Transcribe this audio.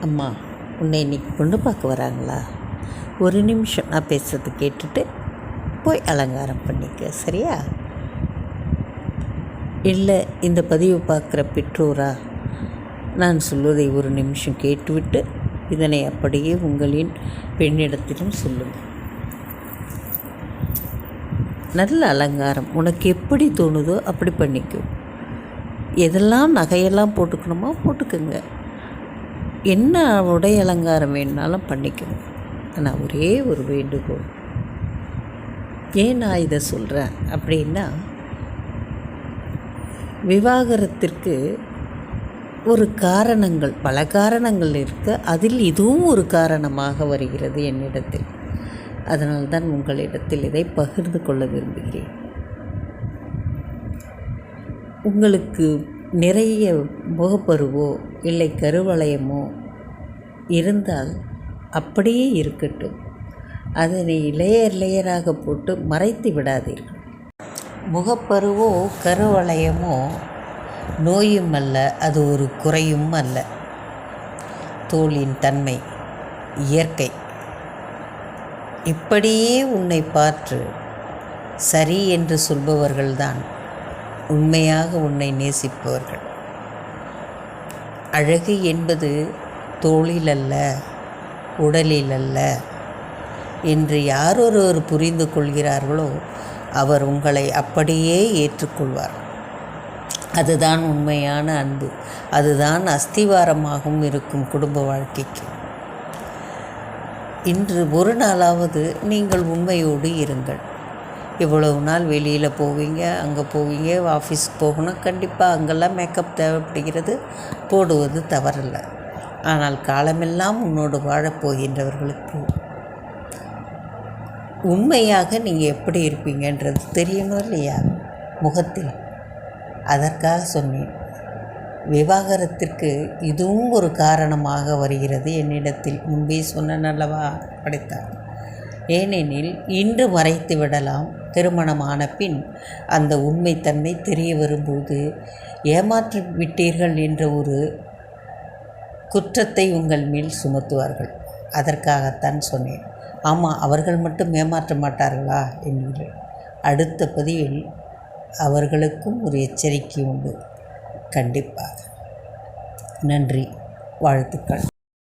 அம்மா, உன்னை இன்னைக்கு பொண்ணு பார்க்க வராங்களா? ஒரு நிமிஷம் நான் பேசுறது கேட்டுட்டு போய் அலங்காரம் பண்ணிக்க, சரியா? இல்லை இந்த பதிவு பார்க்குற பெற்றோரா, நான் சொல்வதை ஒரு நிமிஷம் கேட்டுவிட்டு இதனை அப்படியே உங்களின் பெண்ணிடத்திலும் சொல்லுங்கள். நல்ல அலங்காரம் உனக்கு எப்படி தோணுதோ அப்படி பண்ணிக்கும். எதெல்லாம் நகையெல்லாம் போட்டுக்கணுமோ போட்டுக்குங்க. என்ன உடை அலங்காரம் வேணுனாலும் பண்ணிக்கணும். ஆனால் ஒரே ஒரு வேண்டுகோள். ஏன் நான் இதை சொல்கிறேன் அப்படின்னா, விவாகரத்திற்கு ஒரு காரணங்கள், பல காரணங்கள் இருக்குது. அதில் இதுவும் ஒரு காரணமாக வருகிறது என்னிடத்தில். அதனால்தான் உங்களிடத்தில் இதை பகிர்ந்து கொள்ள விரும்புகிறேன். உங்களுக்கு நிறைய முகப்பருவோ இல்லை கருவளையமோ இருந்தால் அப்படியே இருக்கட்டும். அதனை லேயராக போட்டு மறைத்து விடாதீர்கள். முகப்பருவோ கருவளையமோ நோயும் அல்ல, அது ஒரு குறையும் அல்ல. தோலின் தன்மை இயற்கை. இப்படியே உன்னை பார்த்து சரி என்று சொல்பவர்கள்தான் உண்மையாக உன்னை நேசிப்பவர்கள். அழகு என்பது தோளில் அல்ல, உடலில் அல்ல என்று யாரொருவர் புரிந்து கொள்கிறார்களோ அவர் உங்களை அப்படியே ஏற்றுக்கொள்வார். அதுதான் உண்மையான அன்பு. அதுதான் அஸ்திவாரமாகவும் இருக்கும் குடும்ப வாழ்க்கைக்கு. இன்று ஒரு நாளாவது நீங்கள் உண்மையோடு இருங்கள். இவ்வளவு நாள் வெளியில் போவீங்க, அங்கே போவீங்க, ஆஃபீஸுக்கு போகணும், கண்டிப்பாக அங்கெல்லாம் மேக்கப் தேவைப்படுகிறது, போடுவது தவறில்ல. ஆனால் காலமெல்லாம் உன்னோடு வாழப்போகின்றவர்களுக்கு உண்மையாக நீங்கள் எப்படி இருப்பீங்கன்றது தெரியணும் இல்லையா முகத்தில். அதற்காக சொன்னேன். விவாகரத்திற்கு இதுவும் ஒரு காரணமாக வருகிறது என்னிடத்தில். முன்பே சொன்னேன் அல்லவா, படைத்தார். ஏனெனில் இன்று மறைத்து விடலாம். திருமணமான பின் அந்த உண்மைத்தன்மை தெரிய வரும்போது ஏமாற்றி விட்டீர்கள் என்ற ஒரு குற்றத்தை உங்கள் மேல் சுமத்துவார்கள். அதற்காகத்தான் சொன்னேன். ஆமாம், அவர்கள் மட்டும் ஏமாற்ற மாட்டார்களா என்கிறேன். அடுத்த பதிவில் அவர்களுக்கும் ஒரு எச்சரிக்கை உண்டு. கண்டிப்பாக. நன்றி, வாழ்த்துக்கள்.